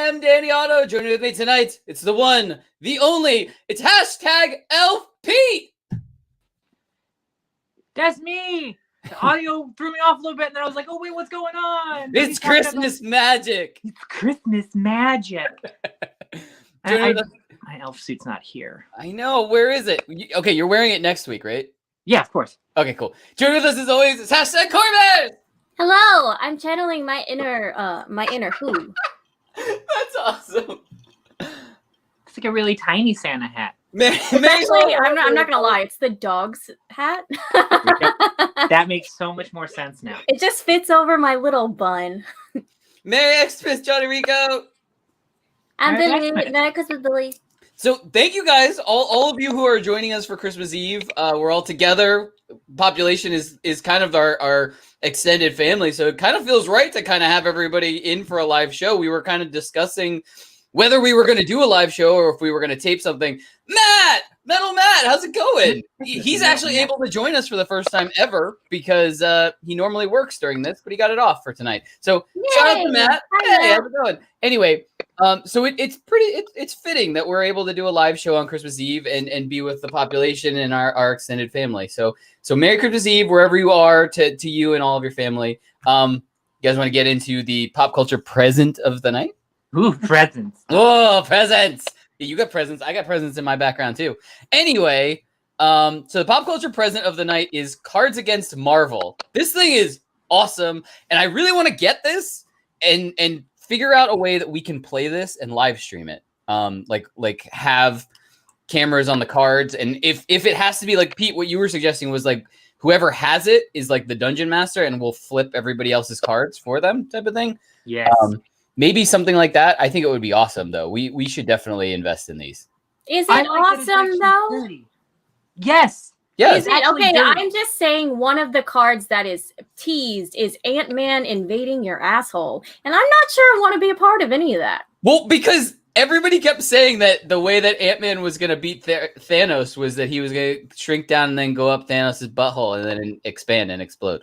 am Danny Otto. Joining with me tonight, it's the one, the only, it's hashtag Elf Pete. That's me. The audio threw me off a little bit, and then I was like, oh, wait, what's going on? It's Christmas magic. It's Christmas magic. My elf suit's not here. I know. Where is it? Okay, you're wearing it next week, right? Yeah, of course. Okay, cool. Joining with us as always, it's hashtag Corbin. Hello, I'm channeling my inner who. That's awesome. It's like a really tiny Santa hat. Actually, I'm not gonna lie, it's the dog's hat. That makes so much more sense now. It just fits over my little bun. Merry Xmas, Johnny Rico. I'm Billy. Merry Christmas, Billy. So thank you guys, all of you who are joining us for Christmas Eve. We're all together. Population is kind of our extended family, so it kind of feels right to kind of have everybody in for a live show. We were kind of discussing whether we were going to do a live show or if we were going to tape something. Metal Matt, how's it going? He's actually able to join us for the first time ever because he normally works during this, but he got it off for tonight. So shout out to Matt. Hey, how's it going? Anyway, so it's fitting that we're able to do a live show on Christmas Eve and be with the population and our extended family. So Merry Christmas Eve wherever you are to you and all of your family. You guys want to get into the pop culture present of the night? Ooh, presents. Oh, presents. Yeah, you got presents. I got presents in my background too. Anyway, so the pop culture present of the night is Cards Against Marvel. This thing is awesome, and I really want to get this and figure out a way that we can play this and live stream it. Like have cameras on the cards, and if it has to be like Pete, what you were suggesting was like whoever has it is like the dungeon master, and we'll flip everybody else's cards for them, type of thing. Yes. Maybe something like that. I think it would be awesome, though. We should definitely invest in these. Is it awesome, though? Pretty. Yes. Yeah. Is it okay? Dirty. I'm just saying one of the cards that is teased is Ant-Man invading your asshole. And I'm not sure I want to be a part of any of that. Well, because everybody kept saying that the way that Ant-Man was going to beat Thanos was that he was going to shrink down and then go up Thanos' butthole and then expand and explode.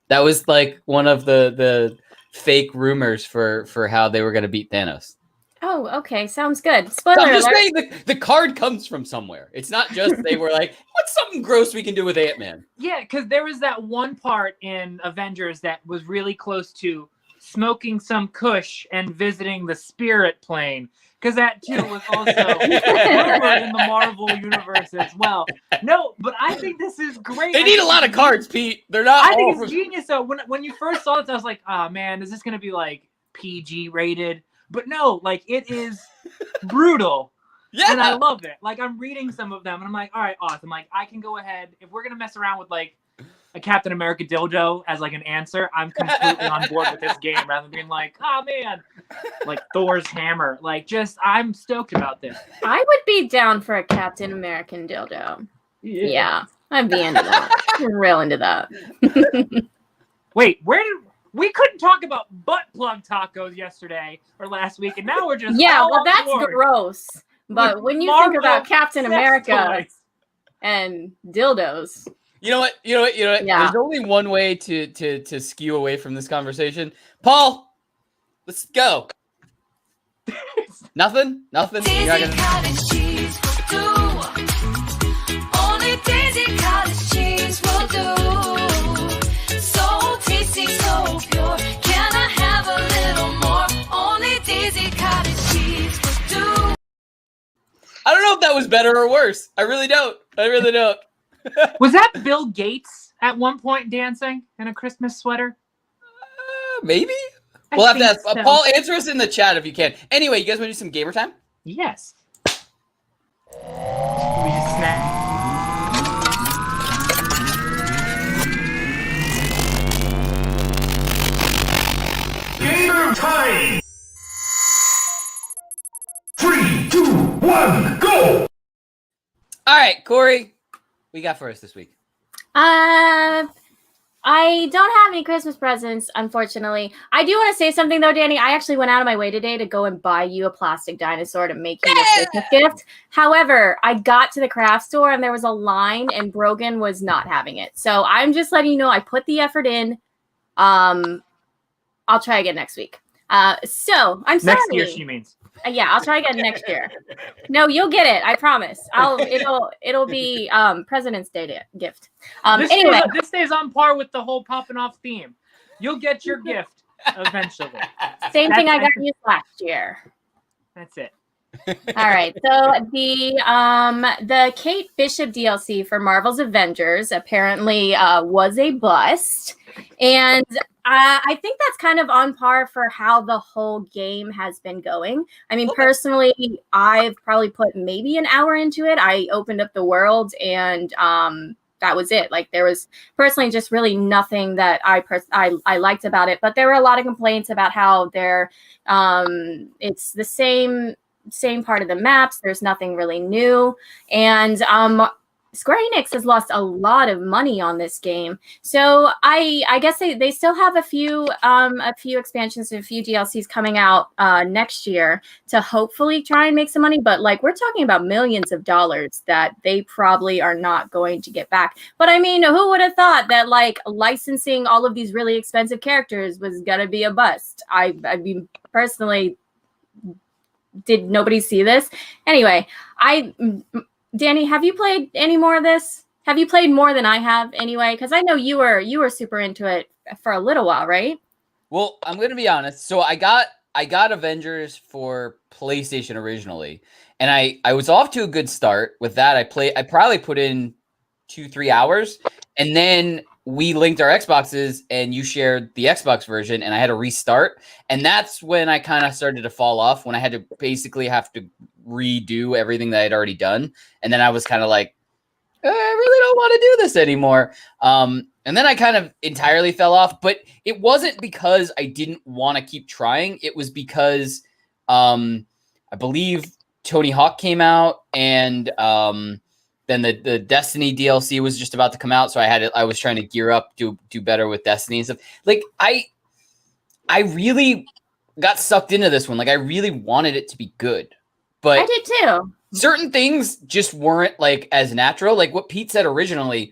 That was like one of the fake rumors for how they were going to beat Thanos. Oh, okay. Sounds good. Spoiler I'm just alert. saying the card comes from somewhere. It's not just they were like, what's something gross we can do with Ant-Man? Yeah, because there was that one part in Avengers that was really close to smoking some kush and visiting the spirit plane. Because that, too, was also rumored in the Marvel universe as well. No, but I think this is great. They need a lot of cards, Pete. They're not I think it's genius, though. When you first saw this, I was like, oh, man, is this going to be, like, PG rated? But no, like, it is brutal. Yeah. And I love it. Like, I'm reading some of them, and I'm like, all right, awesome. Like, I can go ahead. If we're going to mess around with, like, a Captain America dildo as like an answer, I'm completely on board with this game rather than being like, oh man, like Thor's hammer. Like, just I'm stoked about this. I would be down for a Captain American dildo. Yeah, I'd be into that. I'm real into that. Wait, we couldn't talk about butt plug tacos yesterday or last week, and now we're just well, that's gross. But when you think about Captain America and dildos. You know what? Yeah. There's only one way to skew away from this conversation. Paul, let's go. Nothing? Daisy cottage cheese will do. Only Daisy cottage cheese will do. So tasty, so pure. Can I have a little more? Only Daisy cottage cheese will do. I don't know if that was better or worse. I really don't. Was that Bill Gates at one point dancing in a Christmas sweater? Maybe. We'll have to ask. So. Paul, answer us in the chat if you can. Anyway, you guys want to do some gamer time? Yes. Can we just snap? Gamer time! 3, 2, 1, go! All right, Corey. What you got for us this week? I don't have any Christmas presents, unfortunately. I do want to say something, though, Danny. I actually went out of my way today to go and buy you a plastic dinosaur to make you a Christmas gift. However, I got to the craft store, and there was a line, and Brogan was not having it. So I'm just letting you know I put the effort in. I'll try again next week. So I'm sorry. Next year, she means. Yeah, I'll try again next year. No, you'll get it. I promise. It'll be President's Day gift. Anyway, This stays on par with the whole Poppin Off theme. You'll get your gift eventually. Same thing I got you last year. That's it. All right. So the Kate Bishop DLC for Marvel's Avengers apparently was a bust, and I think that's kind of on par for how the whole game has been going. I mean, personally, I've probably put maybe an hour into it. I opened up the world and that was it. Like, there was personally just really nothing that I liked about it, but there were a lot of complaints about how it's the same part of the maps. There's nothing really new, and Square Enix has lost a lot of money on this game. So I guess they still have a few expansions and a few DLCs coming out next year to hopefully try and make some money. But like, we're talking about millions of dollars that they probably are not going to get back. But I mean, who would have thought that like licensing all of these really expensive characters was gonna be a bust? I mean, personally, did nobody see this? Anyway, Danny, have you played any more of this? Have you played more than I have anyway? Because I know you were super into it for a little while, right? Well, I'm gonna be honest. So I got Avengers for PlayStation originally, and I was off to a good start with that. I probably put in 2-3 hours, and then we linked our Xboxes, and you shared the Xbox version, and I had to restart, and that's when I kind of started to fall off. When I had to basically have to redo everything that I'd already done, and then I was kind of like, I really don't want to do this anymore. And then I kind of entirely fell off, but it wasn't because I didn't want to keep trying. It was because I believe Tony Hawk came out, and then the Destiny DLC was just about to come out, so I was trying to gear up, do better with Destiny and stuff. Like, I really got sucked into this one. Like, I really wanted it to be good. But I did too. Certain things just weren't like as natural. Like what Pete said originally,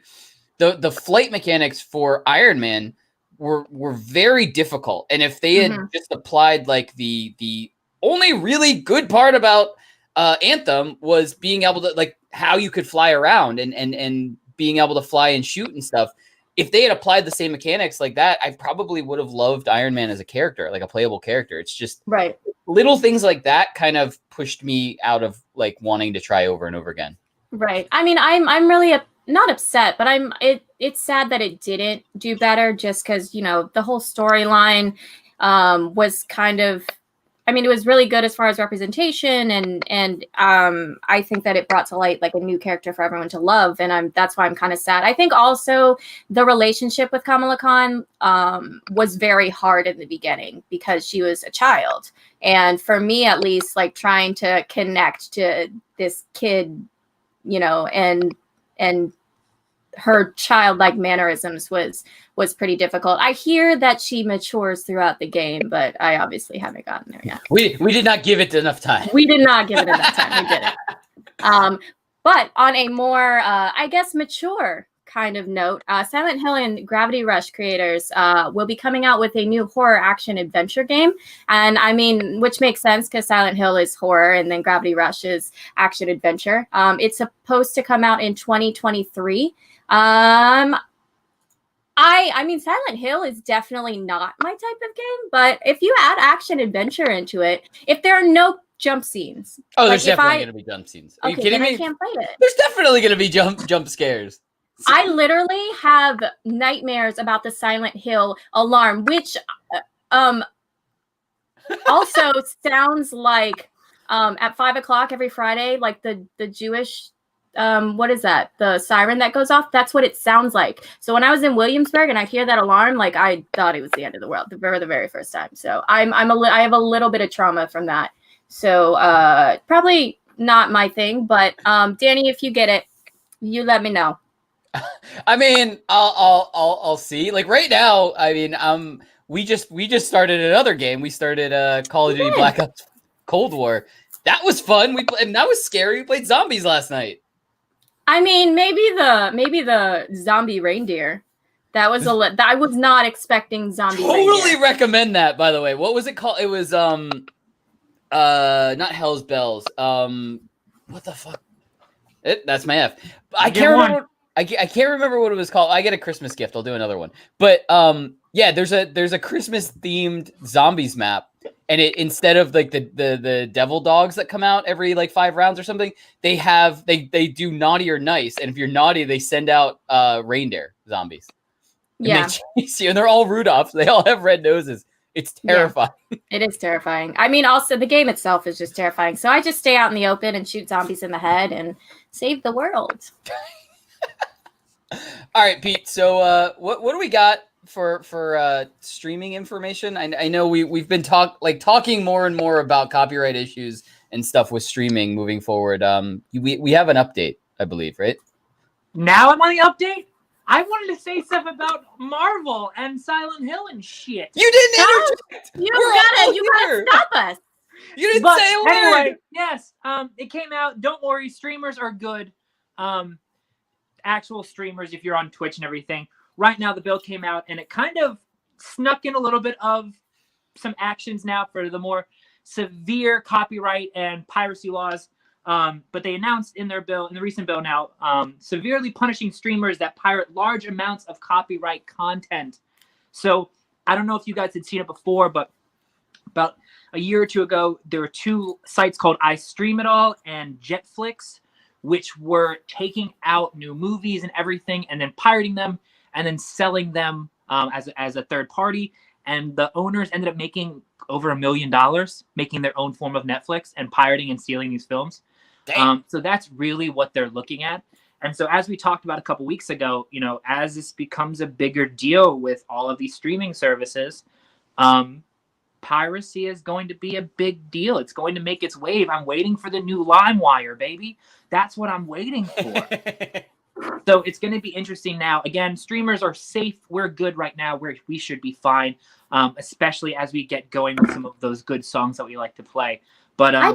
the flight mechanics for Iron Man were very difficult. And if they had just applied like the only really good part about Anthem was being able to, like, how you could fly around and being able to fly and shoot and stuff. If they had applied the same mechanics like that, I probably would have loved Iron Man as a character, like a playable character. It's just right. Little things like that kind of pushed me out of like wanting to try over and over again. Right. I mean, I'm really not upset, but it's sad that it didn't do better, just because, you know, the whole storyline was kind of, I mean, it was really good as far as representation, and I think that it brought to light like a new character for everyone to love, and that's why I'm kind of sad. I think also the relationship with Kamala Khan was very hard in the beginning because she was a child, and for me at least, like trying to connect to this kid, you know, and her childlike mannerisms was pretty difficult. I hear that she matures throughout the game, but I obviously haven't gotten there yet. We did not give it enough time. We did not give it enough time. We didn't. But on a more, I guess, mature kind of note, Silent Hill and Gravity Rush creators will be coming out with a new horror action adventure game. And I mean, which makes sense because Silent Hill is horror and then Gravity Rush is action adventure. It's supposed to come out in 2023. I mean, Silent Hill is definitely not my type of game, but if you add action adventure into it, if there are no jump scenes. Oh, there's definitely going to be jump scenes. Are you kidding me? I can't play it. There's definitely going to be jump scares. I literally have nightmares about the Silent Hill alarm, which also sounds like at 5:00 every Friday, like the Jewish what is that? The siren that goes off? That's what it sounds like. So when I was in Williamsburg and I hear that alarm, like I thought it was the end of the world the very first time. So I have a little bit of trauma from that. So probably not my thing, but Danny, if you get it, you let me know. I mean, I'll see. Like right now, I mean, we just started another game. We started Call of Duty Black Ops Cold War. That was fun. And that was scary. We played zombies last night. I mean, maybe the zombie reindeer That was I was not expecting zombie. Totally reindeer. recommend that, by the way. What was it called? It was not Hell's Bells. What the fuck? That's my F. I can't remember. I can't remember what it was called. I get a Christmas gift. I'll do another one. But yeah, there's a Christmas themed zombies map, and it instead of like the devil dogs that come out every like 5 rounds or something, they do naughty or nice, and if you're naughty, they send out reindeer zombies. And Yeah, they chase you, and they're all Rudolphs. They all have red noses. It's terrifying. Yeah, it is terrifying. I mean, also the game itself is just terrifying. So I just stay out in the open and shoot zombies in the head and save the world. All right, Pete. So what do we got for streaming information? I know we've been talking more and more about copyright issues and stuff with streaming moving forward. We have an update, I believe, right? Now I'm on the update. I wanted to say stuff about Marvel and Silent Hill and shit. You didn't interject. You gotta stop us. You didn't But say a word. anyway, yes, it came out. Don't worry, streamers are good. Actual streamers, if you're on Twitch and everything. Right now, the bill came out, and it kind of snuck in a little bit of some actions now for the more severe copyright and piracy laws. But they announced in their bill, in the recent bill now, severely punishing streamers that pirate large amounts of copyright content. So I don't know if you guys had seen it before, but about a year or two ago, there were 2 sites called iStreamItAll and Jetflix, which were taking out new movies and everything and then pirating them and then selling them as a third party. And the owners ended up making over $1 million, making their own form of Netflix and pirating and stealing these films. So that's really what they're looking at. And so as we talked about a couple weeks ago, you know, as this becomes a bigger deal with all of these streaming services, piracy is going to be a big deal. It's going to make its wave. I'm waiting for the new LimeWire, baby. That's what I'm waiting for. So it's going to be interesting now. Again, streamers are safe. We're good right now. We should be fine, especially as we get going with some of those good songs that we like to play. But I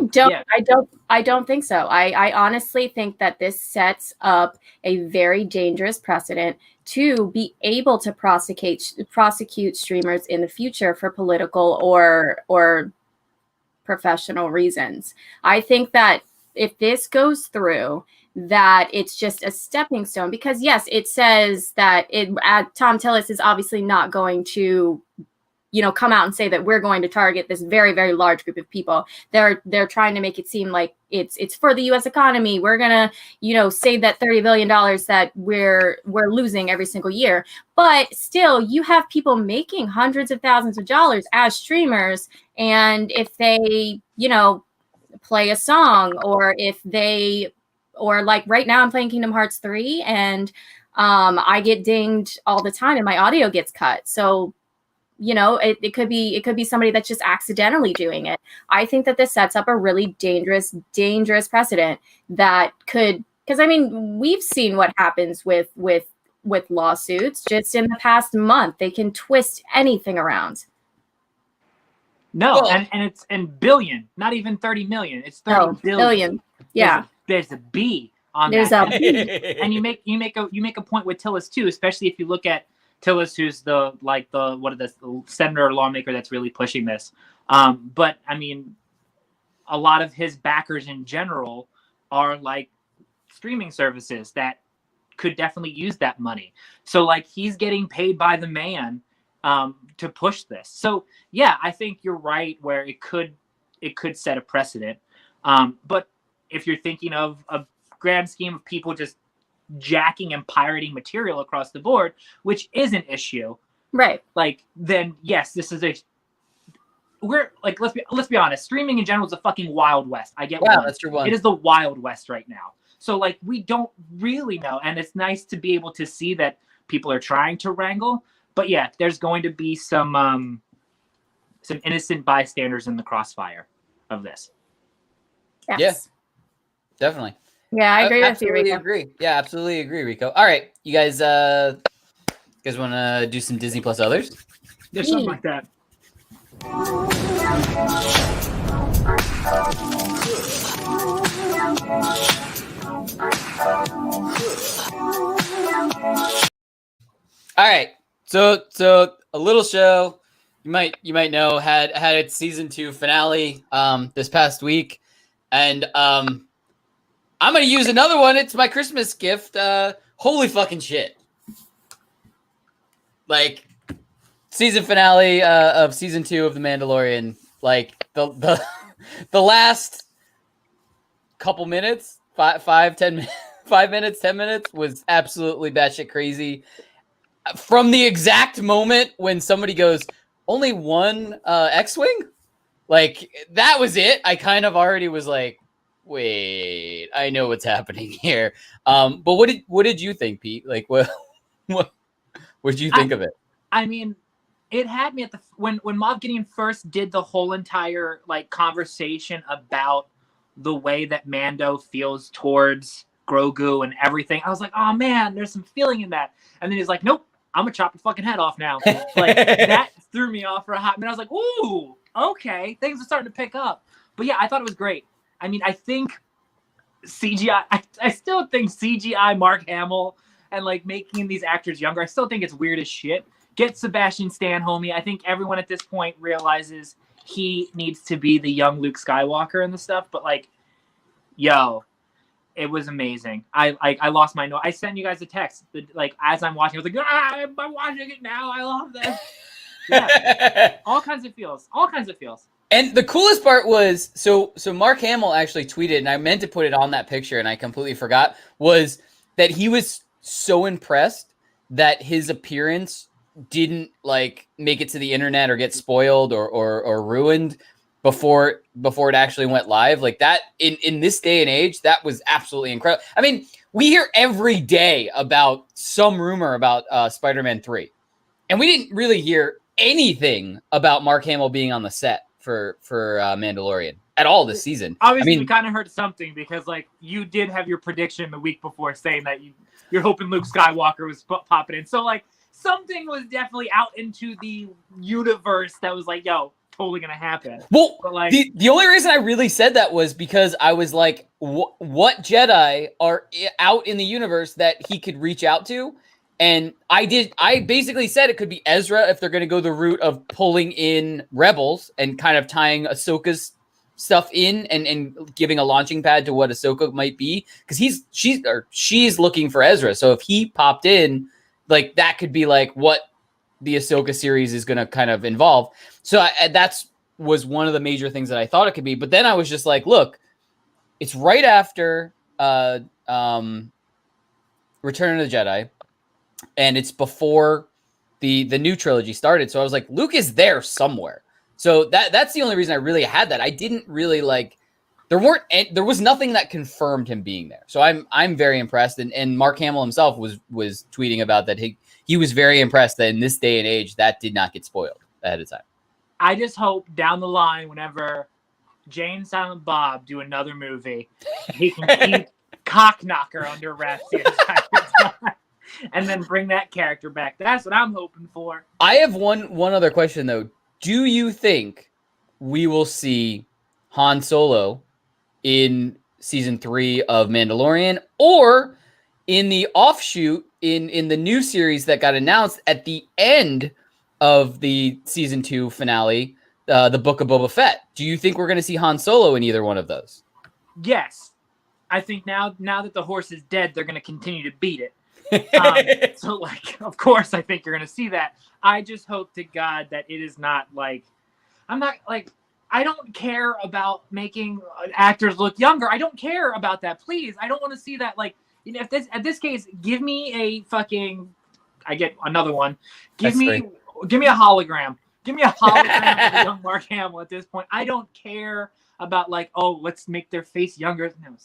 don't think so. I honestly think that this sets up a very dangerous precedent to be able to prosecute streamers in the future for political or professional reasons. I think that if this goes through, that it's just a stepping stone, because yes, it says that Tom Tillis is obviously not going to, come out and say that we're going to target this very, very large group of people. They're trying to make it seem like it's for the U.S. economy. We're gonna, save that $30 billion that we're losing every single year. But still, you have people making hundreds of thousands of dollars as streamers, and if they, play a song, or like right now I'm playing Kingdom Hearts 3, and I get dinged all the time and my audio gets cut. So it could be somebody that's just accidentally doing it. I think that this sets up a really dangerous precedent that could, because I mean, we've seen what happens with lawsuits just in the past month. They can twist anything around. No, and it's in billion, not even 30 million. It's 30 billion. Yeah. There's a B on There's that. a B. And you make a point with Tillis too, especially if you look at Tillis, who's the senator or lawmaker that's really pushing this. But I mean, a lot of his backers in general are like streaming services that could definitely use that money. So like he's getting paid by the man to push this. So yeah, I think you're right where it could set a precedent. But if you're thinking of a grand scheme of people just jacking and pirating material across the board, which is an issue, right? Like, then yes, this is let's be honest, streaming in general is a fucking wild west. I get that's your one. It is the wild west right now. So like we don't really know, and it's nice to be able to see that people are trying to wrangle. But yeah, there's going to be some innocent bystanders in the crossfire of this. Yes. Yeah, definitely. Yeah, I agree with you, Rico. Agree. Yeah, absolutely agree, Rico. All right, you guys want to do some Disney Plus others? There's something like that. All right. So a little show you might know had its season 2 finale this past week, and I'm gonna use another one. It's my Christmas gift. Holy fucking shit! Like season finale of season 2 of The Mandalorian. Like the last couple minutes, 10 minutes, 10 minutes was absolutely batshit crazy. From the exact moment when somebody goes, only one X-Wing? Like, that was it. I kind of already was like, wait, I know what's happening here. But what did you think, Pete? Like, what did you think of it? I mean, it had me at the when Moff Gideon first did the whole entire like conversation about the way that Mando feels towards Grogu and everything. I was like, oh man, there's some feeling in that. And then he's like, nope, I'm gonna chop your fucking head off now. Like that threw me off for a hot minute. I was like, ooh, okay, things are starting to pick up. But yeah, I thought it was great. I mean, I think CGI. I still think CGI Mark Hamill and like making these actors younger. I still think it's weird as shit. Get Sebastian Stan, homie. I think everyone at this point realizes he needs to be the young Luke Skywalker and the stuff. But like, yo, it was amazing. I lost my note. I sent you guys a text like as I'm watching. I was like, I'm watching it now. I love this. Yeah, all kinds of feels. And the coolest part was so Mark Hamill actually tweeted, and I meant to put it on that picture, and I completely forgot. Was that he was so impressed that his appearance didn't like make it to the internet or get spoiled or ruined before it actually went live. Like that in this day and age, that was absolutely incredible. I mean, we hear every day about some rumor about Spider-Man 3, and we didn't really hear anything about Mark Hamill being on the set for Mandalorian at all this season. Obviously, we kind of heard something because like you did have your prediction the week before saying that you're hoping Luke Skywalker was popping in. So like something was definitely out into the universe that was like, yo, totally gonna happen. Well, but like the only reason I really said that was because I was like, what Jedi are out in the universe that he could reach out to? And I basically said it could be Ezra if they're going to go the route of pulling in Rebels and kind of tying Ahsoka's stuff in and giving a launching pad to what Ahsoka might be. Because she's looking for Ezra. So if he popped in, like that could be like what the Ahsoka series is going to kind of involve. So that's was one of the major things that I thought it could be. But then I was just like, look, it's right after Return of the Jedi. And it's before the new trilogy started. So I was like, Luke is there somewhere. So that's the only reason I really had that. I didn't really like, there was nothing that confirmed him being there. So I'm very impressed. And Mark Hamill himself was tweeting about that. He was very impressed that in this day and age, that did not get spoiled ahead of time. I just hope down the line, whenever Jay and Silent Bob do another movie, he can keep Cockknocker under wraps the entire time. And then bring that character back. That's what I'm hoping for. I have one other question though. Do you think we will see Han Solo in season 3 of Mandalorian, or in the offshoot in the new series that got announced at the end of the season 2 finale, the Book of Boba Fett? Do you think we're going to see Han Solo in either one of those? Yes, I think now that the horse is dead, they're going to continue to beat it. So like, of course, I think you're going to see that. I just hope to God that it is not like, I'm not like, I don't care about making actors look younger. I don't care about that. Please. I don't want to see that. Like, you know, if this, at this case, give me a fucking, I get another one. Give me a hologram. Give me a hologram of a young Mark Hamill at this point. I don't care about like, oh, let's make their face younger. No,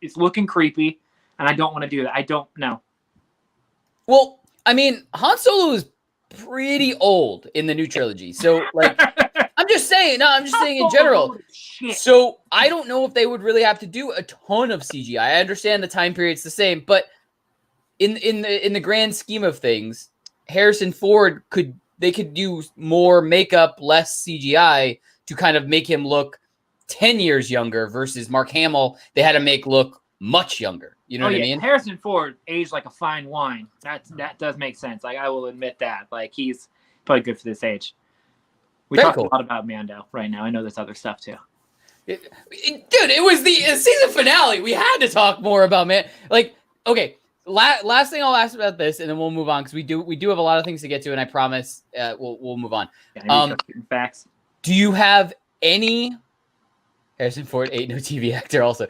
it's looking creepy. And I don't want to do that. I don't know. Well, I mean, Han Solo is pretty old in the new trilogy. So, like, I'm just saying in general. So, I don't know if they would really have to do a ton of CGI. I understand the time period's the same, but in the grand scheme of things, Harrison Ford could do more makeup, less CGI to kind of make him look 10 years younger versus Mark Hamill. They had to make look much younger. You know what I mean? Harrison Ford aged like a fine wine. That does make sense. Like, I will admit that. Like, he's probably good for this age. We talked a lot about Mando right now. I know there's other stuff too. Dude, it was the season finale. We had to talk more about Like, okay, last thing I'll ask about this, and then we'll move on because we do have a lot of things to get to, and I promise we'll move on. Facts. Do you have any Harrison Ford ain't no TV actor? Also,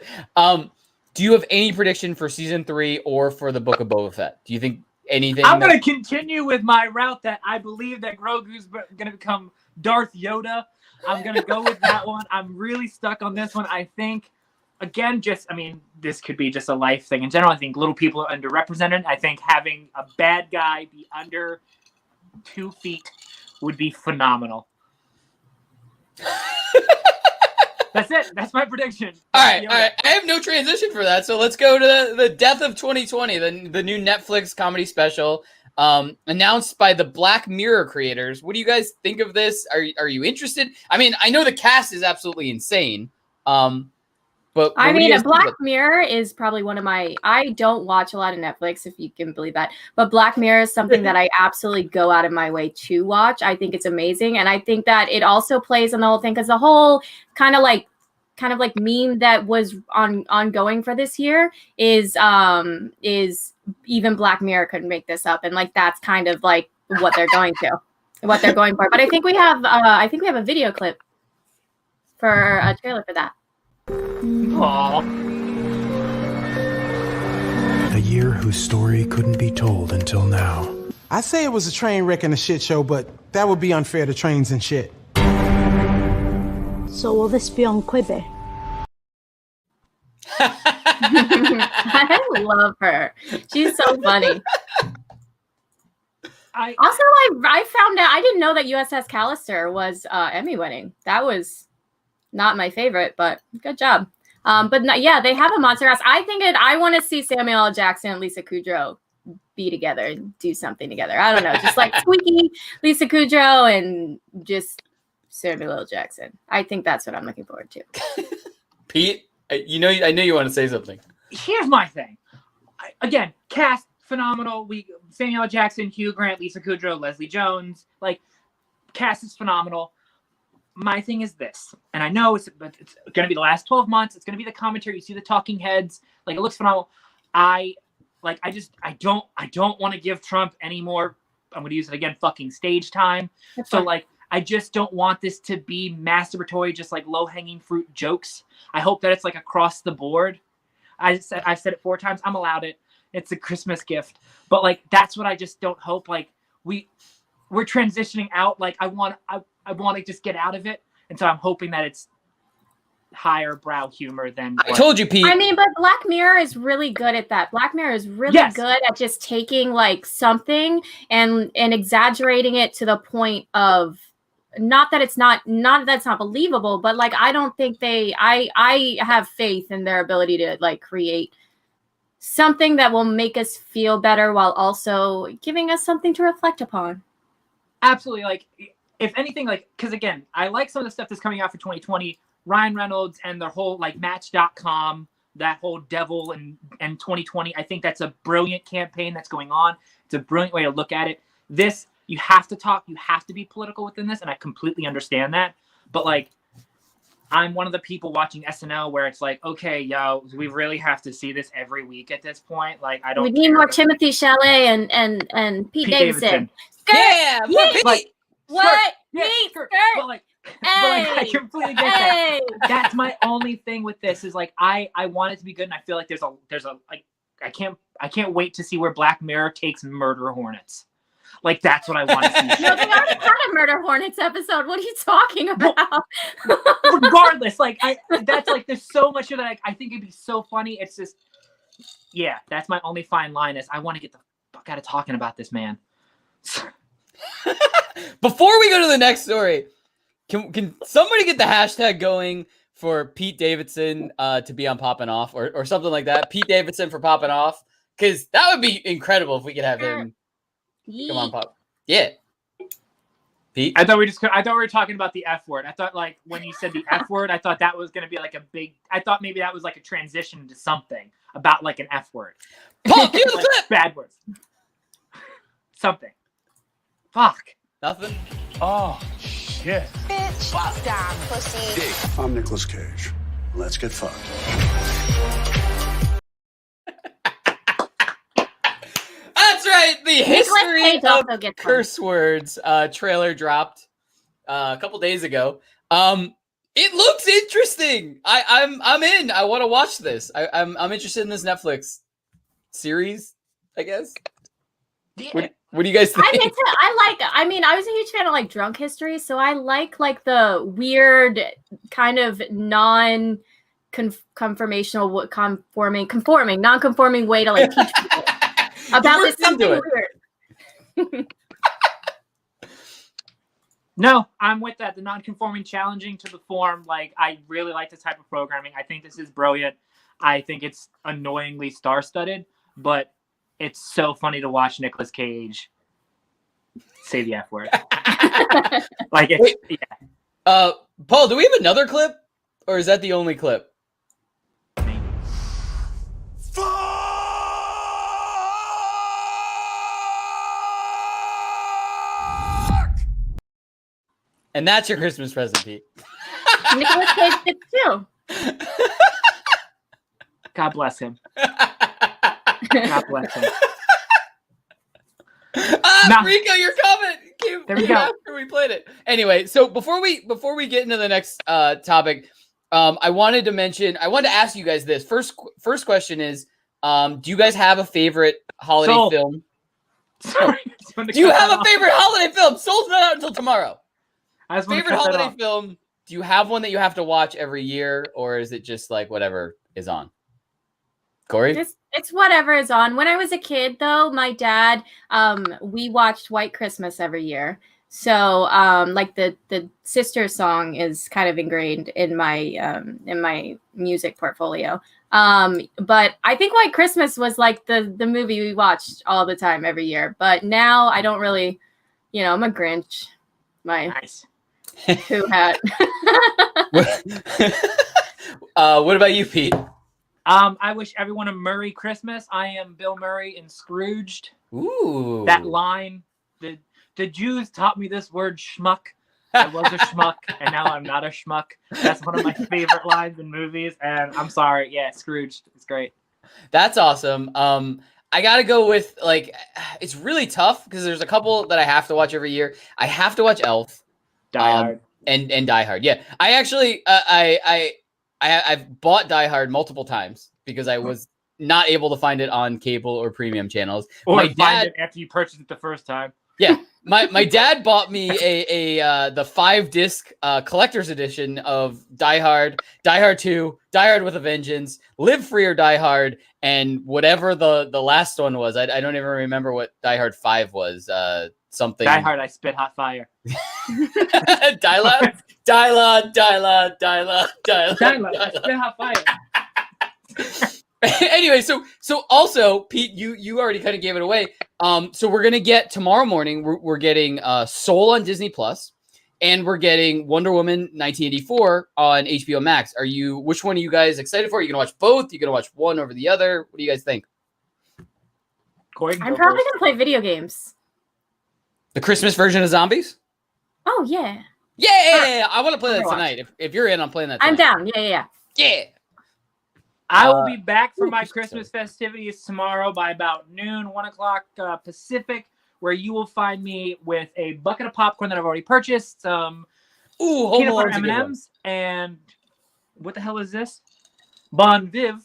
do you have any prediction for season 3 or for the Book of Boba Fett? Do you think anything? I'm gonna continue with my route that I believe that Grogu's gonna become Darth Yoda. I'm going to go with that one. I'm really stuck on this one. I think, again, this could be just a life thing. In general, I think little people are underrepresented. I think having a bad guy be under 2 feet would be phenomenal. That's it. That's my prediction. All right. I have no transition for that, so let's go to the Death of 2020, the new Netflix comedy special. Announced by the Black Mirror creators. What do you guys think of this? Are you interested? I mean, I know the cast is absolutely insane. But I mean, Black Mirror is probably one of my. I don't watch a lot of Netflix, if you can believe that. But Black Mirror is something that I absolutely go out of my way to watch. I think it's amazing, and I think that it also plays on the whole thing because the whole kind of like meme that was ongoing for this year is even Black Mirror couldn't make this up, and like that's kind of like what they're going for. But I think we have a video clip for a trailer for that. Aww. A year whose story couldn't be told until now. I say it was a train wreck and a shit show, but that would be unfair to trains and shit. So will this be on Quibi? I love her. She's so funny. I found out, I didn't know that USS Callister was Emmy winning. That was not my favorite, but good job. They have a monster cast. I want to see Samuel L. Jackson and Lisa Kudrow be together and do something together. I don't know, just like squeaky Lisa Kudrow and just Samuel L. Jackson. I think that's what I'm looking forward to. Pete, I know you want to say something. Here's my thing. Again, cast phenomenal. Samuel L. Jackson, Hugh Grant, Lisa Kudrow, Leslie Jones. Like, cast is phenomenal. My thing is this, and I know it's going to be the last 12 months. It's going to be the commentary. You see the talking heads. Like, it looks phenomenal. I don't want to give Trump any more. I'm going to use it again. Fucking stage time. That's so fine. Like, I just don't want this to be masturbatory, just like low-hanging fruit jokes. I hope that it's like across the board. I've said it 4 times. I'm allowed it. It's a Christmas gift. But like, that's what I just don't hope. Like, we're transitioning out. Like, I want to just get out of it. And so I'm hoping that it's higher brow humor than I told you, Pete. I mean, but Black Mirror is really good at that. Black Mirror is really good at just taking like something and exaggerating it to the point of not that that's not believable, but like I don't think I have faith in their ability to like create something that will make us feel better while also giving us something to reflect upon. Absolutely. Like, if anything, like, because again, I like some of the stuff that's coming out for 2020. Ryan Reynolds and their whole like Match.com, that whole devil and 2020. I think that's a brilliant campaign that's going on. It's a brilliant way to look at it. This, you have to talk, you have to be political within this, and I completely understand that. But like, I'm one of the people watching SNL where it's like, okay, yo, we really have to see this every week at this point. Like, I don't. We need more Timothy Chalamet and Pete Davidson. Yeah, Pete. Like, what? Yeah, Pete, skirt. skirt. But like, I completely get that. That's my only thing with this is like I want it to be good, and I feel like there's a like I can't wait to see where Black Mirror takes Murder Hornets. Like, that's what I want to see. No, they already had a Murder Hornets episode. What are you talking about? Regardless, like that's like there's so much of that. I think it'd be so funny. It's just, yeah, that's my only fine line is I want to get the fuck out of talking about this, man. Before we go to the next story, can somebody get the hashtag going for Pete Davidson to be on Poppin Off or something like that? Pete Davidson for Poppin Off, because that would be incredible if we could have him. Come on, Pop. Yeah. Pete? I thought we were talking about the F word. I thought like when you said the F word, I thought that was going to be like a big. I thought maybe that was like a transition to something about like an F word. Paul, cue the Like, clip. bad words. Something. Fuck. Nothing. Oh, shit. Bitch, down, pussy. I'm Nicolas Cage. Let's get fucked. That's right. The history Cage of also gets curse words trailer dropped a couple days ago. It looks interesting. I'm in. I want to watch this. I'm interested in this Netflix series, I guess. Yeah. What do you guys think? I mean, I was a huge fan of like drunk history, so I like the weird kind of non-conforming way to like teach people about this something weird. No, I'm with that. The non-conforming, challenging to the form. Like, I really like this type of programming. I think this is brilliant. I think it's annoyingly star-studded, but it's so funny to watch Nicolas Cage say the F word. Like, it's, yeah. Paul, do we have another clip, or is that the only clip? And that's your Christmas present, Pete. Nicolas Cage did too. God bless him. God bless him. Nah. Rico, your comment came There we go. after we played it. Anyway, so before we get into the next topic, I wanted to ask you guys this. First question is, do you guys have a favorite holiday Soul. film? Sorry. Do you have a favorite holiday film? Soul's not out until tomorrow. favorite Favorite holiday film? Do you have one that you have to watch every year, or is it just like whatever is on? Corey? It's whatever is on. When I was a kid, though, my dad, we watched White Christmas every year. So, like the sister song is kind of ingrained in my music portfolio. But I think White Christmas was like the movie we watched all the time every year. But now I don't really, I'm a Grinch. Nice. Who hat. What about you, Pete? I wish everyone a Merry Christmas. I am Bill Murray in Scrooged. Ooh. That line, the Jews taught me this word schmuck. I was a schmuck, and now I'm not a schmuck. That's one of my favorite lines in movies, and I'm sorry. Yeah, Scrooged. It's great. That's awesome. I gotta go with like, it's really tough because there's a couple that I have to watch every year. I have to watch Elf, Die Hard. and Die Hard. Yeah, I actually I've bought Die Hard multiple times because I was not able to find it on cable or premium channels. Or my find dad, it after you purchased it the first time. yeah, my dad bought me the 5-disc collector's edition of Die Hard, Die Hard 2, Die Hard with a Vengeance, Live Free or Die Hard, and whatever the last one was. I don't even remember what Die Hard 5 was. Something. Die Hard, I Spit Hot Fire. Dyla, Dyla, Dyla, Dyla, Dyla, I Spit Hot Fire. Anyway, so also Pete, you already kind of gave it away. So we're gonna get tomorrow morning. We're getting Soul on Disney Plus, and we're getting Wonder Woman 1984 on HBO Max. Which one are you guys excited for? Are you gonna watch both? Are you gonna watch one over the other? What do you guys think? Corey, I'm probably gonna play video games. The Christmas version of Zombies? Oh yeah. Yeah, I want to play that tonight. If you're in, I'm playing that tonight. I'm down. Yeah. Yeah. I will be back for my Christmas festivities tomorrow by about noon, 1 o'clock Pacific, where you will find me with a bucket of popcorn that I've already purchased, some peanut butter M&Ms, and what the hell is this? Bon Viv.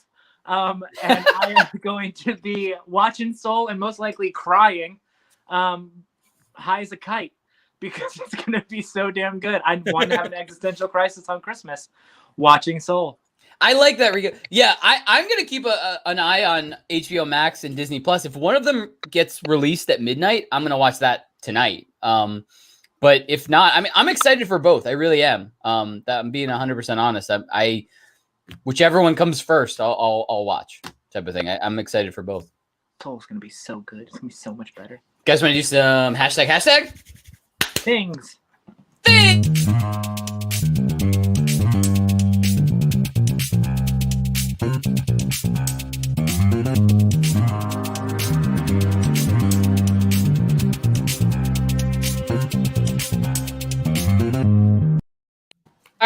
And I am going to be watching Soul and most likely crying high as a kite because it's going to be so damn good. I want to have an existential crisis on Christmas watching Soul. I like that. Yeah, I'm going to keep an eye on HBO Max and Disney Plus. If one of them gets released at midnight, I'm going to watch that tonight. But if not, I mean, I'm excited for both. I really am. That I'm being 100% honest. I whichever one comes first, I'll watch type of thing. I'm excited for both. Soul's going to be so good. It's going to be so much better. Guys want to do some hashtag? Things. All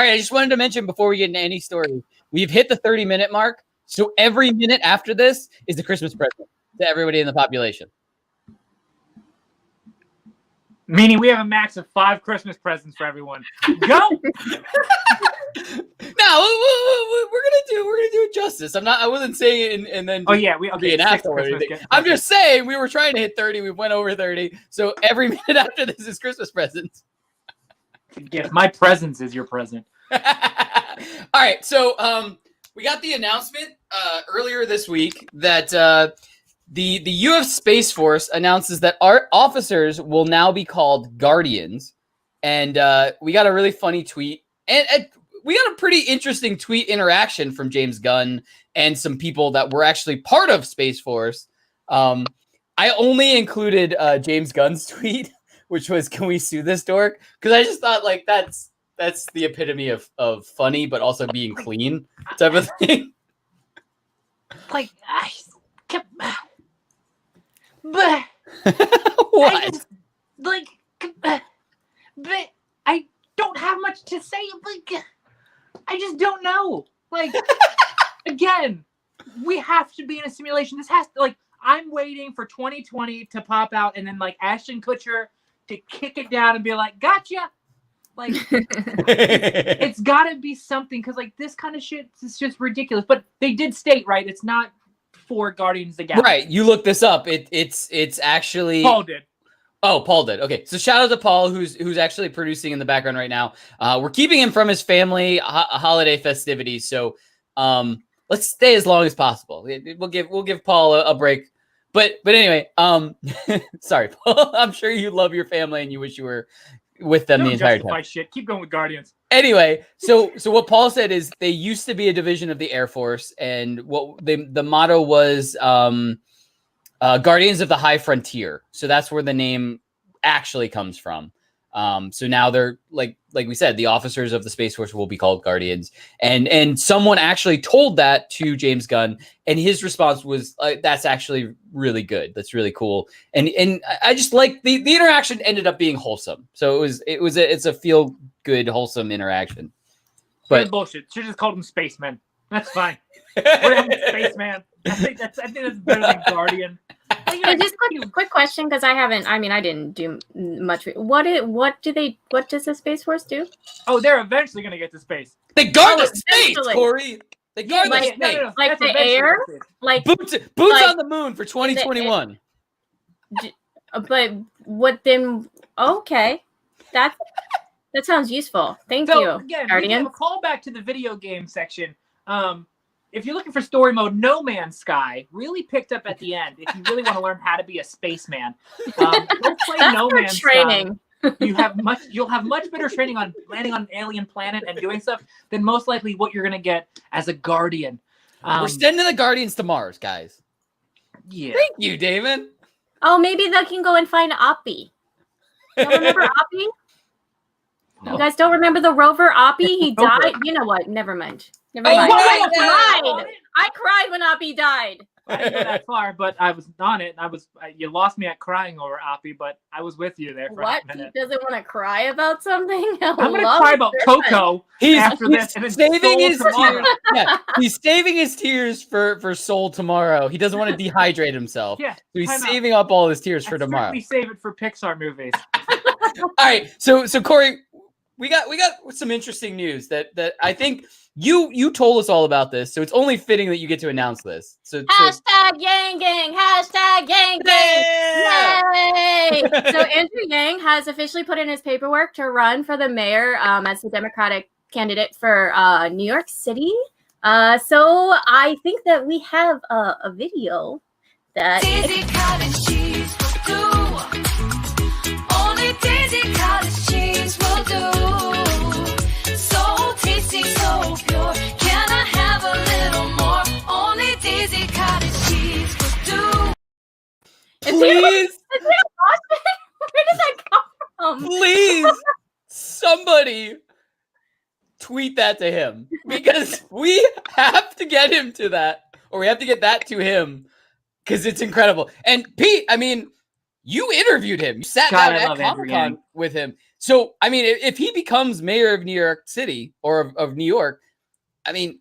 right, I just wanted to mention before we get into any story, we've hit the 30-minute mark. So every minute after this is a Christmas present to everybody in the population. Meaning we have a max of 5 Christmas presents for everyone. Go! No, we're gonna do it justice. I wasn't saying it and then. Oh yeah, we okay. An asshole or anything. I'm just saying we were trying to hit 30. We went over 30. So every minute after this is Christmas presents. Yes, my presence is your present. All right, so we got the announcement earlier this week that the U.S. Space Force announces that our officers will now be called Guardians, and we got a really funny tweet, and we got a pretty interesting tweet interaction from James Gunn and some people that were actually part of Space Force. I only included James Gunn's tweet, which was, "Can we sue this dork?" Because I just thought like that's the epitome of funny, but also being clean type of thing. Like, I kept... But What? But I don't have much to say. Like, I just don't know. Like, again, we have to be in a simulation. This has to, like, I'm waiting for 2020 to pop out and then, like, Ashton Kutcher to kick it down and be like, gotcha. Like, it's got to be something because, like, this kind of shit is just ridiculous. But they did state, right, it's not for Guardians of the Galaxy. Right, you look this up. It's actually Paul did. Oh, Paul did. Okay, so shout out to Paul, who's actually producing in the background right now. We're keeping him from his family holiday festivities, so let's stay as long as possible. We'll give Paul a break. But anyway, sorry, Paul. I'm sure you love your family and you wish you were with them the entire time. Shit. Keep going with Guardians. Anyway, so what Paul said is they used to be a division of the Air Force, and what the motto was Guardians of the High Frontier. So that's where the name actually comes from. So now they're like we said, the officers of the Space Force will be called Guardians. And someone actually told that to James Gunn, and his response was, "That's actually really good. That's really cool." And I just like the interaction ended up being wholesome. So it's a feel good, wholesome interaction. But bullshit. Should just called him Spaceman. That's fine. Whatever, Spaceman. I think that's better than Guardian. Just quick question, because I didn't do much. What does the Space Force do? Oh, they're eventually gonna get to space. They guard the space, Corey. They guard the space. No. Like the air, like boots like, on the moon for 2021. But what then? Okay, that sounds useful. Thank you, again, Guardian. We have a call back to the video game section. If you're looking for story mode, No Man's Sky really picked up at the end. If you really want to learn how to be a spaceman, go play No Man's training. Sky. You'll have much better training on landing on an alien planet and doing stuff than most likely what you're gonna get as a Guardian. We're sending the Guardians to Mars, guys. Yeah. Thank you, David. Oh, maybe they can go and find Oppie. You remember Oppie? No. You guys don't remember the rover Oppie? He died. You know what? Never mind. I cried when Oppie died. I didn't go that far, but I was on it. You lost me at crying over Oppie, but I was with you there for a minute. He doesn't want to cry about something? I'm going to cry about Coco after this. He's saving his tears. Yeah, he's saving his tears for Soul tomorrow. He doesn't want to dehydrate himself. Yeah, so he's saving up all his tears for tomorrow. We save it for Pixar movies. All right, so Corey, we got some interesting news that I think you told us all about this, so it's only fitting that you get to announce this. So Hashtag Yang Gang! Hashtag Yang Gang! Yay! So Andrew Yang has officially put in his paperwork to run for the mayor as the Democratic candidate for New York City. So I think that we have a video that. Daisy cottage cheese will do. Only Daisy cottage cheese will do. So tasty, so pure. Can I have a little more? Only Daisy cottage cheese will do. Please. Where did that come from? Please, somebody tweet that to him because we have to get him to that, or we have to get that to him because it's incredible. And Pete, I mean, you interviewed him. You sat down at Comic-Con with him. So, I mean, if he becomes mayor of New York City or of New York, I mean,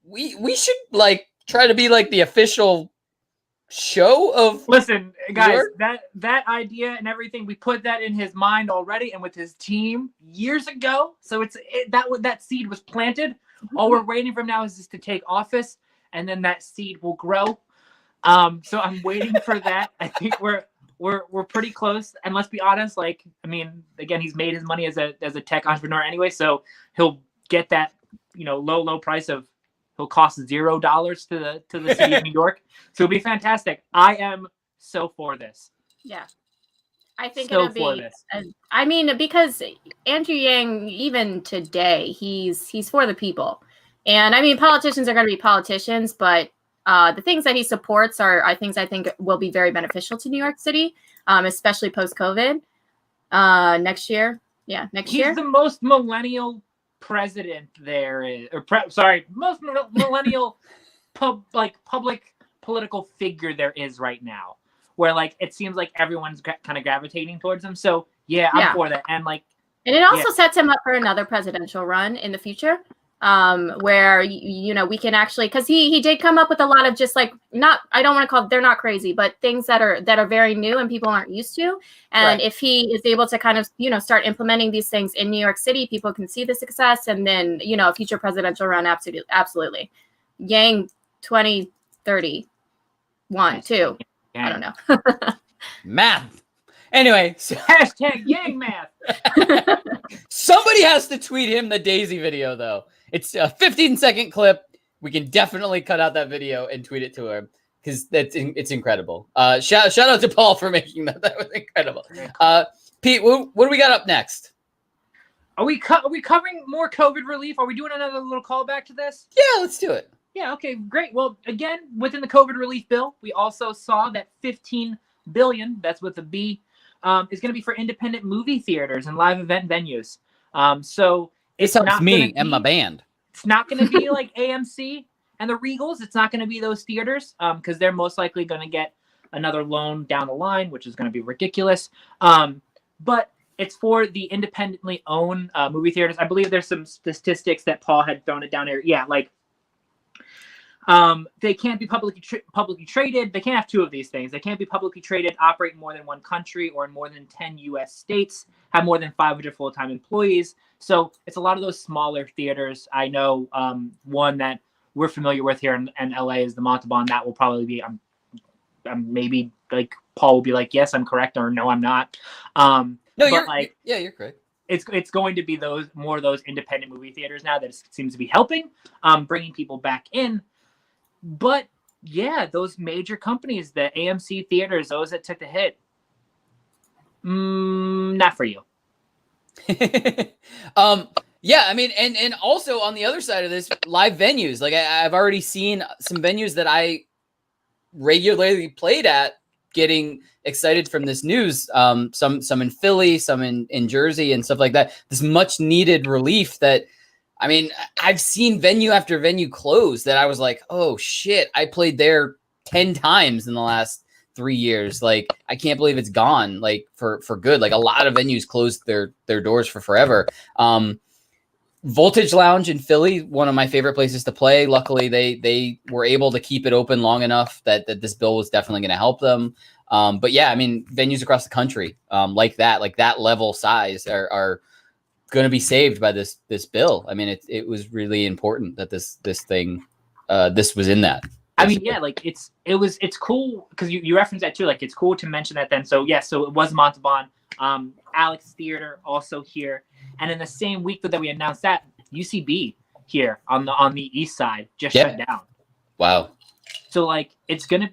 we should like try to be like the official show of. Listen, guys, that idea and everything, we put that in his mind already and with his team years ago. So that seed was planted. All we're waiting for now is just to take office, and then that seed will grow. So I'm waiting for that. I think we're pretty close. And let's be honest, like, I mean, again, he's made his money as a tech entrepreneur anyway, so he'll get that, low price of, he'll cost $0 to the city of New York. So it'll be fantastic. I am so for this. Yeah. I think it'll be, I mean, because Andrew Yang, even today, he's for the people. And I mean, politicians are going to be politicians, but the things that he supports are things I think will be very beneficial to New York City, especially post-COVID next year. Yeah, next year. He's the most millennial president there is, most millennial public political figure there is right now, where like it seems like everyone's kind of gravitating towards him. So yeah, I'm for that. And it also sets him up for another presidential run in the future. Where we can actually, because he did come up with a lot of just like, I don't want to call, they're not crazy, but things that are very new and people aren't used to. And if he is able to kind of start implementing these things in New York City, people can see the success, and then a future presidential run. Absolutely. Yang 2031 too. I don't know. Math. Anyway, so hashtag Yang math. Somebody has to tweet him the Daisy video, though. It's a 15-second clip. We can definitely cut out that video and tweet it to him because it's incredible. Shout out to Paul for making that. That was incredible. Pete, what do we got up next? Are we covering more COVID relief? Are we doing another little callback to this? Yeah, let's do it. Yeah, okay, great. Well, again, within the COVID relief bill, we also saw that $15 billion, that's with a B, is going to be for independent movie theaters and live event venues. So it's helps me and my band. It's not going to be like AMC and the Regals. It's not going to be those theaters because they're most likely going to get another loan down the line, which is going to be ridiculous. But it's for the independently owned movie theaters. I believe there's some statistics that Paul had thrown it down there. Yeah, like they can't be publicly traded. They can't have two of these things. They can't be publicly traded, operate in more than one country or in more than 10 U.S. states, have more than 500 full-time employees. So it's a lot of those smaller theaters. I know one that we're familiar with here in LA is the Montalban. That will probably be, maybe like Paul will be like, yes, I'm correct, or no, I'm not. No, you're correct. It's going to be those independent movie theaters now that seems to be helping, bringing people back in. But yeah, those major companies, the AMC theaters, those that took the hit, not for you. Yeah, I mean, and also on the other side of this, live venues. Like I've already seen some venues that I regularly played at getting excited from this news. Some in Philly, some in Jersey and stuff like that. This much needed relief that, I mean, I've seen venue after venue close that I was like, oh shit, I played there 10 times in the last 3 years. Like, I can't believe it's gone, like for good. Like a lot of venues closed their doors for forever. Voltage Lounge in Philly, one of my favorite places to play. Luckily, they were able to keep it open long enough that this bill was definitely going to help them. But yeah, I mean, venues across the country like that level size are going to be saved by this bill. I mean, it was really important that this thing this was in that. I mean, yeah, like it's cool because you referenced that too. Like it's cool to mention that then. So yeah, so it was Montalban, Alex Theater also here, and in the same week that we announced that, UCB here on the east side just shut down. Wow. So like it's going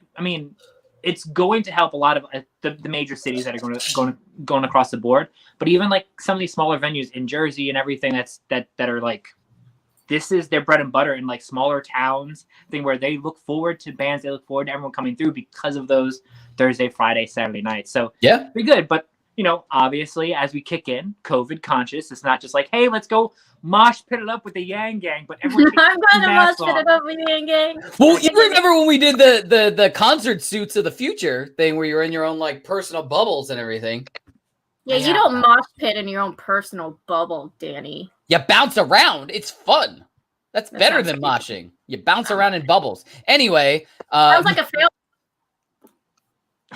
to help a lot of the major cities that are going across the board. But even like some of these smaller venues in Jersey and everything that are like, this is their bread and butter in like smaller towns, thing where they look forward to bands, they look forward to everyone coming through because of those Thursday, Friday, Saturday nights. So yeah, pretty good. But obviously, as we kick in, COVID conscious, it's not just like, hey, let's go mosh pit it up with the Yang Gang, but everyone I'm gonna mosh pit it up with the Yang Gang. Well, you remember when we did the concert suits of the future thing where you're in your own like personal bubbles and everything? Yeah, you don't mosh pit in your own personal bubble, Danny. You bounce around. It's fun. That's better than moshing. You bounce around in bubbles. Anyway, sounds like a fail.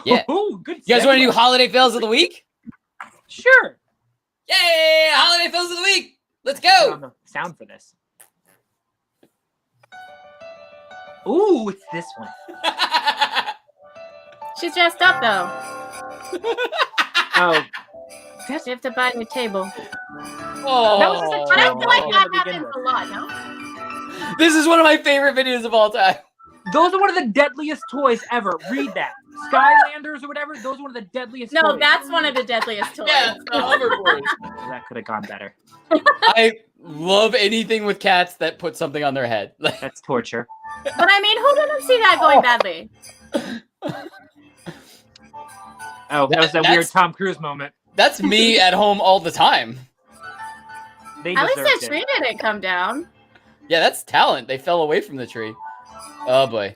Yeah. Ooh, good. You guys want to do holiday fails of the week? Sure. Yay! Holiday fails of the week. Let's go. Sound for this. Ooh, it's this one. She's dressed up though. Oh, you have to buy a new table. Oh, that was just a I terrible feel like idea that to begin happens with. a lot, no? this is one of my favorite videos of all time. Those are one of the deadliest toys ever. Read that. Skylanders or whatever, those are one of the deadliest toys. No, that's one of the deadliest toys. Yeah, the hoverboard. That could have gone better. I love anything with cats that put something on their head. That's torture. But I mean, who didn't see that going badly? Oh, that was that weird Tom Cruise moment. That's me at home all the time. They At least deserved that tree didn't come down. Yeah, that's talent. They fell away from the tree. Oh boy.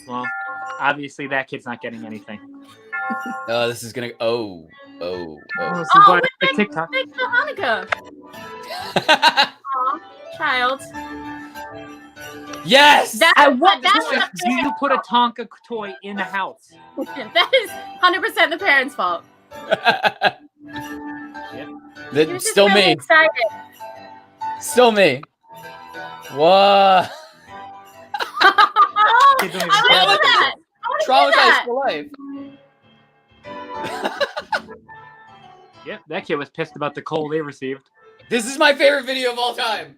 Well, obviously that kid's not getting anything. Oh, this is gonna. Oh. So Oh, glad look for at TikTok. Hanukkah. Aw, child. Yes. At what that's point not do you put a Tonka toy in the house? That is 100% the parents' fault. That's He was just still really me. excited. Still me. What? Oh, Kids don't even I care want about to do that. I want to do Traumatized that. for life. Yep, that kid was pissed about the coal they received. This is my favorite video of all time.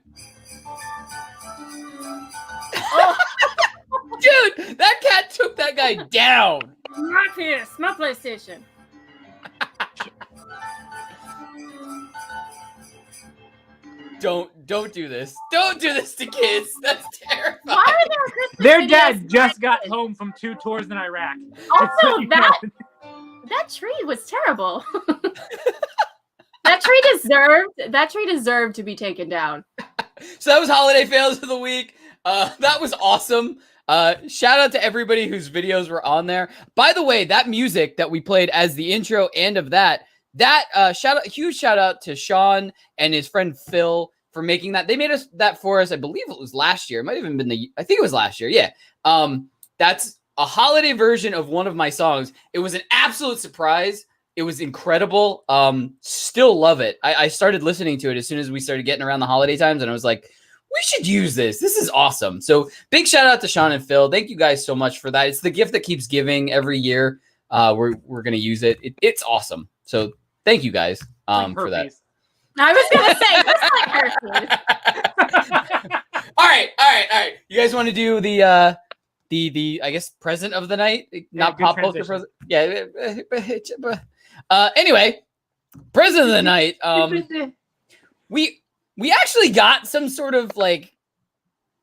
Oh. Dude, that cat took that guy down. My PS, my PlayStation. Don't do this. Don't do this to kids. That's terrifying. Why are there Christmas Their videos dad just like got this? home from 2 tours in Iraq. Also, You know, that tree was terrible. That tree deserved to be taken down. So that was holiday fails of the week. That was awesome. Shout out to everybody whose videos were on there. By the way, that music that we played as the intro and of that huge shout out to Sean and his friend Phil for making that. They made us that for us. I believe it was last year. It might have even been I think it was last year. Yeah. That's a holiday version of one of my songs. It was an absolute surprise. It was incredible. Still love it. I started listening to it as soon as we started getting around the holiday times, and I was like, we should use this. This is awesome. So big shout out to Sean and Phil. Thank you guys so much for that. It's the gift that keeps giving every year. We're going to use it. It's awesome. So thank you guys for that. I was gonna say, just like herpes. All right. You guys want to do the I guess present of the night, not good pop culture transition. present. Yeah. Anyway, present of the night. We actually got some sort of like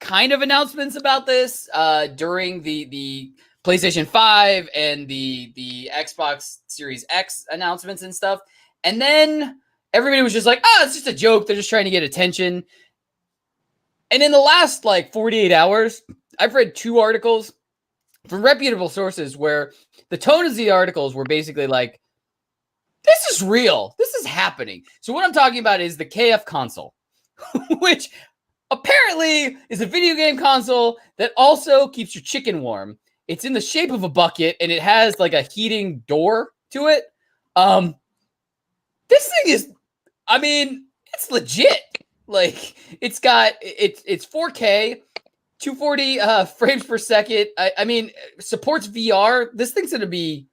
kind of announcements about this during the PlayStation 5 and the Xbox Series X announcements and stuff. And then everybody was just like, oh, it's just a joke. They're just trying to get attention. And in the last like 48 hours, I've read 2 articles from reputable sources where the tone of the articles were basically like, this is real. This is happening. So what I'm talking about is the KF console, which apparently is a video game console that also keeps your chicken warm. It's in the shape of a bucket and it has like a heating door to it. This thing is, I mean, it's legit. Like it's 4K, 240 frames per second. I mean, supports VR. This thing's gonna be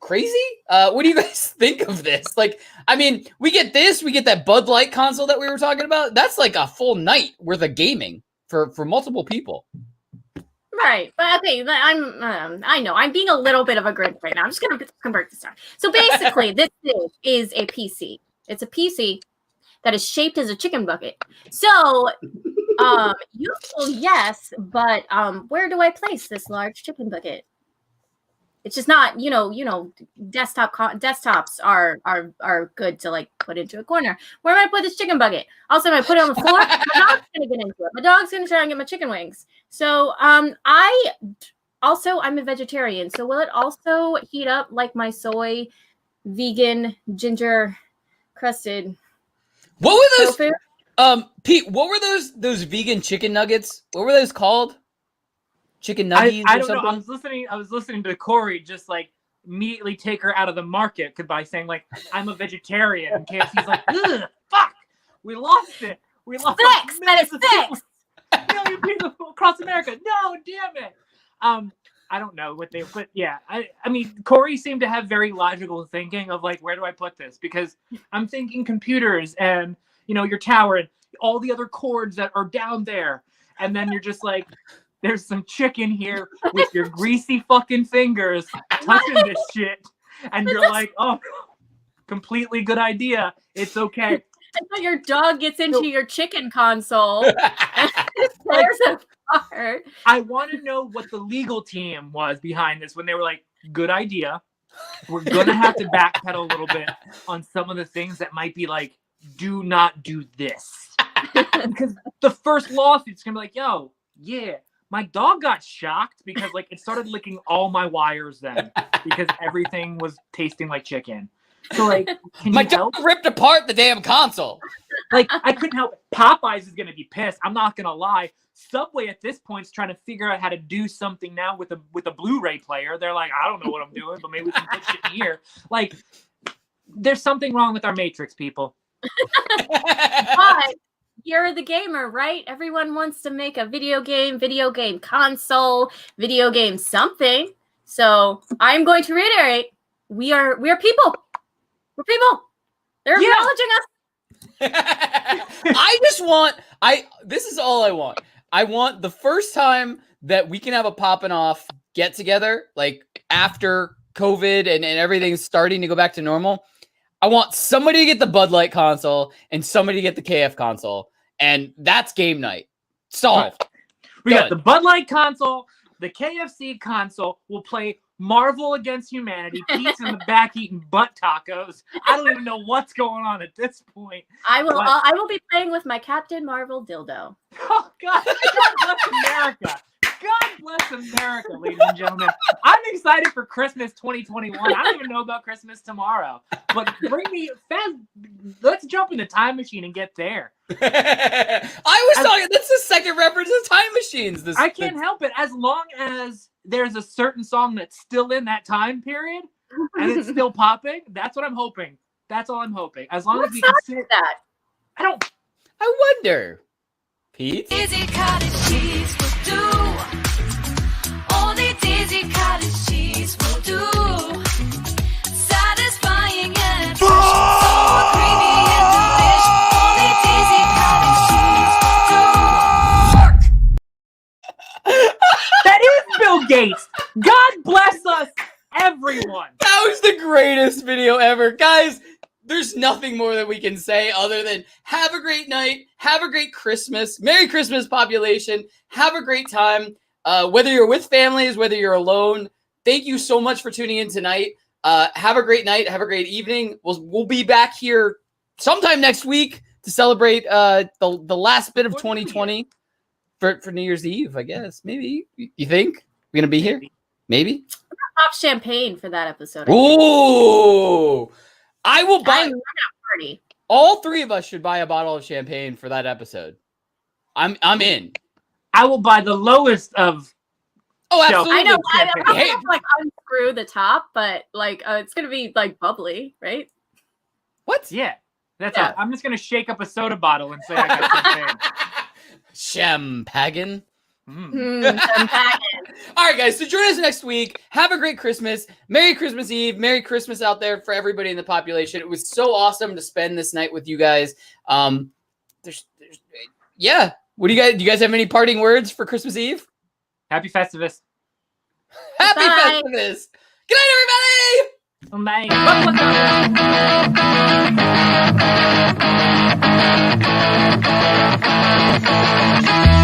crazy. What do you guys think of this? Like, I mean, we get that Bud Light console that we were talking about. That's like a full night worth of gaming for multiple people. Right, but okay, I know I'm being a little bit of a grid right now. I'm just gonna convert this down. So basically, this thing is a PC. It's a PC that is shaped as a chicken bucket. So, useful, yes, but where do I place this large chicken bucket? It's just not, desktops are good to like put into a corner. Where am I put this chicken bucket? Also, if I put it on the floor, my dog's gonna get into it. My dog's gonna try and get my chicken wings. So I'm a vegetarian. So will it also heat up like my soy, vegan, ginger crusted? What were those? Tofu? Pete, what were those vegan chicken nuggets? What were those called? Chicken nuggies I or don't something? know. I was listening to Corey just like immediately take her out of the market by saying like I'm a vegetarian. And KFC's like, ugh, fuck, we lost it. We lost Fix, that is fixed. million people across America. No, damn it. I don't know what but yeah, I mean, Corey seemed to have very logical thinking of like, where do I put this? Because I'm thinking computers and your tower and all the other cords that are down there, and then you're just like, there's some chicken here with your greasy fucking fingers touching this shit. And you're like, oh, completely good idea. It's okay. So your dog gets into your chicken console. There's a part. I want to know what the legal team was behind this when they were like, good idea. We're going to have to backpedal a little bit on some of the things that might be like, do not do this. Because the first lawsuit's going to be like, yo, yeah. My dog got shocked because like it started licking all my wires then because everything was tasting like chicken. So like, my dog ripped apart the damn console. Like I couldn't help it. Popeyes is gonna be pissed. I'm not gonna lie. Subway at this point is trying to figure out how to do something now with a Blu-ray player. They're like, I don't know what I'm doing, but maybe we can put shit in here. Like, there's something wrong with our Matrix, people. But you're the gamer, right? Everyone wants to make a video game console, video game something. So I'm going to reiterate: we are people. We're people. They're acknowledging us. This is all I want. I want the first time that we can have a Poppin' Off get together, like after COVID and everything's starting to go back to normal. I want somebody to get the Bud Light console and somebody to get the KF console. And that's game night. Solved. We got the Bud Light console, the KFC console. We'll play Marvel Against Humanity. Pete's in the back eating butt tacos. I don't even know what's going on at this point. I will be playing with my Captain Marvel dildo. Oh God! God bless America. God bless America, ladies and gentlemen. I'm excited for Christmas 2021. I don't even know about Christmas tomorrow. But bring me fast. Let's jump in the time machine and get there. I was talking. That's the second reference to time machines. I can't help it. As long as there's a certain song that's still in that time period and it's still popping, that's what I'm hoping. That's all I'm hoping. As long as we can sit that. I wonder. Pete? Dizzy cottage cheese will do. Only Dizzy cottage cheese will do. Satisfying and fresh, so creamy and delish. Only Dizzy cottage cheese will do. That is Bill Gates. God bless us, everyone. That was the greatest video ever. Guys, there's nothing more that we can say other than have a great night, have a great Christmas, Merry Christmas, population, have a great time. Whether you're with families, whether you're alone, thank you so much for tuning in tonight. Have a great night, have a great evening. We'll be back here sometime next week to celebrate the last bit of 2020 for New Year's Eve, I guess. Maybe. You think we're gonna be here? Maybe. Pop champagne for that episode. Ooh. I will buy. Party. All three of us should buy a bottle of champagne for that episode. I'm in. I will buy the lowest of. Oh, absolutely. I know. I have to like unscrew the top, but like it's gonna be like bubbly, right? What? Yeah, that's all. I'm just gonna shake up a soda bottle and say I got champagne. All right, guys. So join us next week. Have a great Christmas. Merry Christmas Eve. Merry Christmas out there for everybody in the population. It was so awesome to spend this night with you guys. Yeah. What do you guys have any parting words for Christmas Eve? Happy Festivus. Happy Festivus. Good night, everybody. Bye.